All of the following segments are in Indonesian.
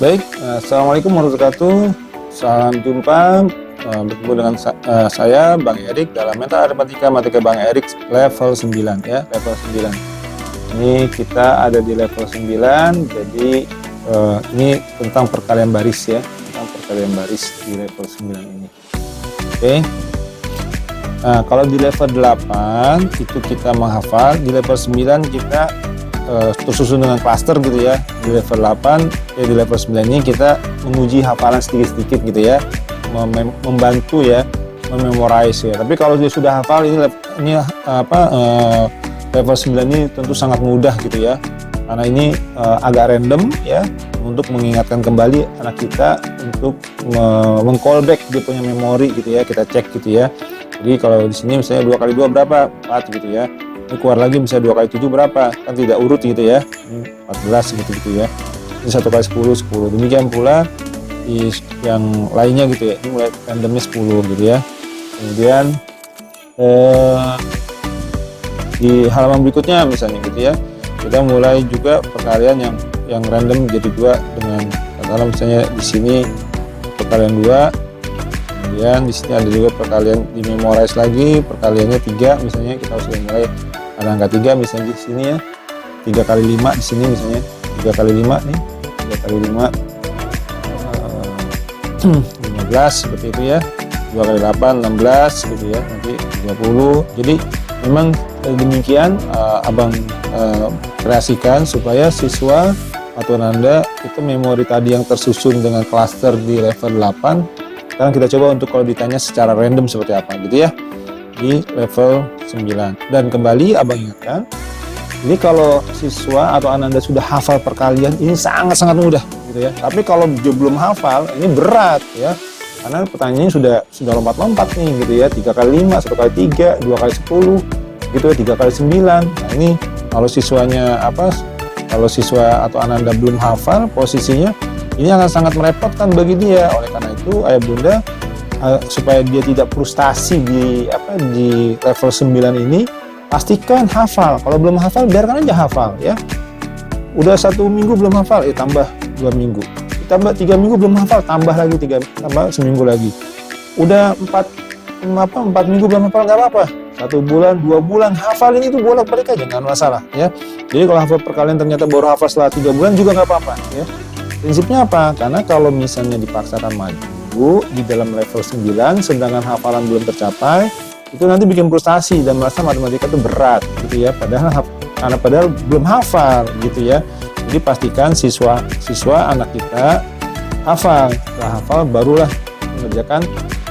Baik, Assalamualaikum warahmatullahi wabarakatuh. Salam jumpa, bertemu dengan saya Bang Erik dalam Mental Matematika Bang Erik level 9 ya, level 9. Ini kita ada di level 9, jadi ini tentang perkalian baris ya, tentang perkalian baris di level 9 ini. Oke. Nah, kalau di level 8 itu kita menghafal, di level 9 kita tersusun dengan klaster gitu ya. Di level 8 di level 9 ini kita menguji hafalan sedikit-sedikit gitu ya, membantu ya mememorize ya. Tapi kalau dia sudah hafal ini level 9 ini tentu sangat mudah gitu ya, karena ini agak random ya, untuk mengingatkan kembali anak kita untuk meng-callback dia punya memori gitu ya, kita cek gitu ya. Jadi kalau di sini misalnya 2 kali 2 berapa? 4 gitu ya. Ini keluar lagi bisa 2 kali 7 berapa? Kan tidak urut gitu ya. Ini 14 gitu ya. Ini 1 kali 10 10. Demikian pula di yang lainnya gitu ya. Ini mulai randomnya 10 gitu ya. Kemudian di halaman berikutnya misalnya gitu ya, kita mulai juga perkalian yang random jadi 2 dengan katakanlah misalnya di sini perkalian 2. Kemudian di sini ada juga perkalian di memorize lagi, perkaliannya 3 misalnya, kita sudah mulai ada angka 3 misalnya di sini ya, 3 kali 5 di sini misalnya, 3 kali 5 nih, 3 kali 5 15 seperti itu ya, 2 kali 8 16 gitu ya, nanti 30. Jadi memang demikian abang kreasikan supaya siswa atau Anda itu memori tadi yang tersusun dengan klaster di level 8. Sekarang kita coba untuk kalau ditanya secara random seperti apa gitu ya, di level 9. Dan kembali abang ingatkan, ini kalau siswa atau anak Anda sudah hafal perkalian ini sangat-sangat mudah gitu ya. Tapi kalau dia belum hafal ini berat ya, karena pertanyaannya sudah lompat-lompat nih gitu ya, 3 kali 5, 1 kali 3, 2 kali 10 gitu ya, 3 kali 9. Nah ini kalau siswanya kalau siswa atau anak Anda belum hafal posisinya, ini akan sangat merepotkan bagi dia. Oleh karena itu ayah bunda supaya dia tidak frustasi di level 9 ini, pastikan hafal. Kalau belum hafal biarkan aja hafal ya. Udah 1 minggu belum hafal, tambah 2 minggu. Tambah 3 minggu belum hafal, tambah lagi 3, tambah seminggu lagi. Udah 4 minggu belum hafal, nggak apa-apa. 1 bulan, 2 bulan hafalin itu bolak-balik aja, nggak masalah ya. Jadi kalau hafal perkalian ternyata baru hafal setelah 3 bulan juga nggak apa-apa ya. Prinsipnya apa? Karena kalau misalnya dipaksakan maju di dalam level 9 sedangkan hafalan belum tercapai, itu nanti bikin frustasi dan merasa matematika itu berat gitu ya, padahal belum hafal gitu ya. Jadi pastikan siswa anak kita hafal. Setelah hafal barulah mengerjakan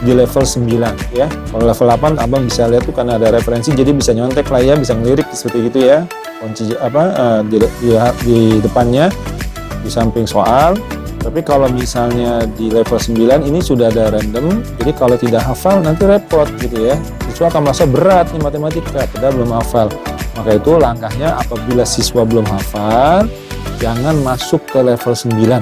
di level 9 ya. Kalau level 8 abang bisa lihat tuh karena ada referensi, jadi bisa nyontek lah ya, bisa ngelirik seperti itu ya. Kunci di depannya di samping soal. Tapi kalau misalnya di level 9 ini sudah ada random, jadi kalau tidak hafal nanti repot gitu ya, siswa akan merasa berat nih matematika padahal belum hafal. Maka itu langkahnya apabila siswa belum hafal, jangan masuk ke level 9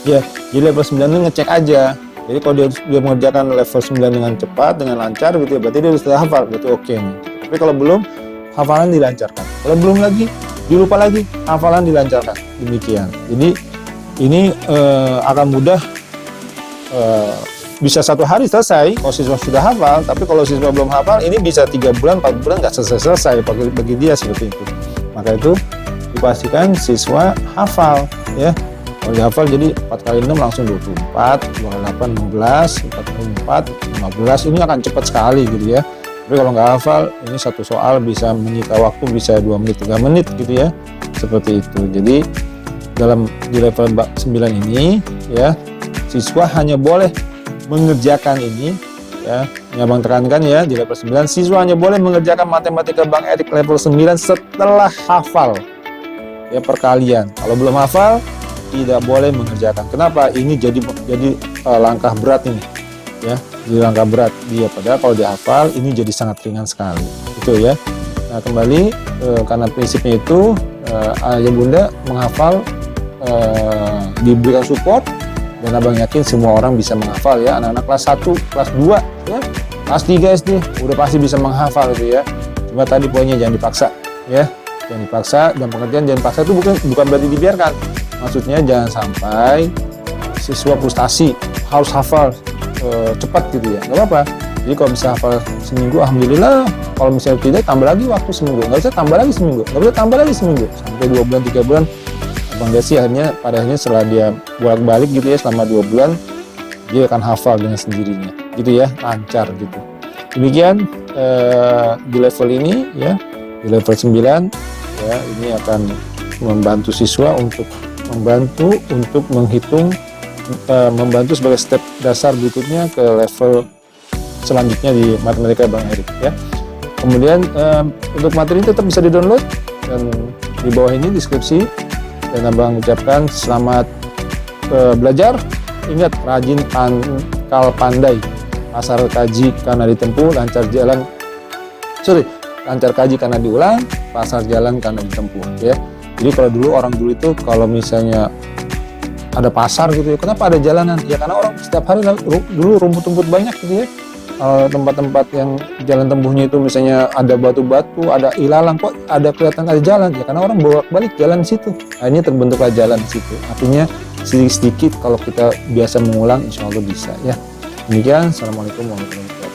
ya. Di level 9 ini ngecek aja, jadi kalau dia mengerjakan level 9 dengan cepat, dengan lancar gitu ya, berarti dia sudah hafal, berarti oke nih. Tapi kalau belum, hafalan dilancarkan. Kalau belum lagi, dilupa lagi, hafalan dilancarkan. Demikian. Jadi ini akan mudah, bisa 1 hari selesai kalau siswa sudah hafal. Tapi kalau siswa belum hafal, ini bisa 3 bulan, 4 bulan nggak selesai bagi dia seperti itu. Maka itu dipastikan siswa hafal ya. Kalau dihafal jadi 4 kali 6 langsung 24, 2 kali 8 16, 4 kali 4 15. Ini akan cepat sekali gitu ya. Tapi kalau nggak hafal, ini 1 soal bisa menyita waktu bisa 2 menit 3 menit gitu ya, seperti itu. Jadi di level 9 ini ya, siswa hanya boleh mengerjakan ini ya. Ini abang tekankan ya, di level 9 siswa hanya boleh mengerjakan matematika Bang Erik level 9 setelah hafal ya perkalian. Kalau belum hafal tidak boleh mengerjakan. Kenapa? Ini jadi langkah berat ini ya. Di langkah berat dia, padahal kalau dihafal ini jadi sangat ringan sekali itu ya. Nah kembali karena prinsipnya itu ayah bunda menghafal diberikan support, dan abang yakin semua orang bisa menghafal ya. Anak-anak kelas 1, kelas 2 ya, kelas 3 SD udah pasti bisa menghafal itu ya. Cuma tadi poinnya jangan dipaksa ya, jangan dipaksa, dan pengertian jangan paksa itu bukan berarti dibiarkan, maksudnya jangan sampai siswa frustasi harus hafal cepat gitu ya, nggak apa-apa. Jadi kalau bisa hafal seminggu, alhamdulillah. Kalau misalnya tidak, tambah lagi waktu seminggu. Nggak bisa tambah lagi seminggu, nggak bisa tambah lagi seminggu, sampai 2 bulan 3 bulan. Abang Desi akhirnya pada akhirnya setelah dia bolak-balik gitu ya selama 2 bulan, dia akan hafal dengan sendirinya, gitu ya, lancar gitu. Demikian di level ini ya, di level 9 ya, ini akan membantu siswa untuk menghitung, membantu sebagai step dasar berikutnya ke level selanjutnya di matematika Bang Erik ya. Kemudian untuk materi ini tetap bisa di-download, dan di bawah ini deskripsi, dan Abang ucapkan selamat belajar. Ingat, rajin pangkal pandai, pasar kaji karena ditempuh, lancar kaji karena diulang, pasar jalan karena ditempuh ya. Jadi kalau orang dulu itu kalau misalnya ada pasar gitu ya, kenapa ada jalanan? Ya karena orang setiap hari dulu rumput-rumput banyak gitu ya. Tempat-tempat yang jalan tempuhnya itu misalnya ada batu-batu, ada ilalang, kok ada kelihatan ada jalan? Ya karena orang bolak-balik jalan di situ. Akhirnya terbentuklah jalan di situ. Artinya sedikit-sedikit kalau kita biasa mengulang, insya Allah bisa ya. Demikian, assalamualaikum warahmatullahi wabarakatuh.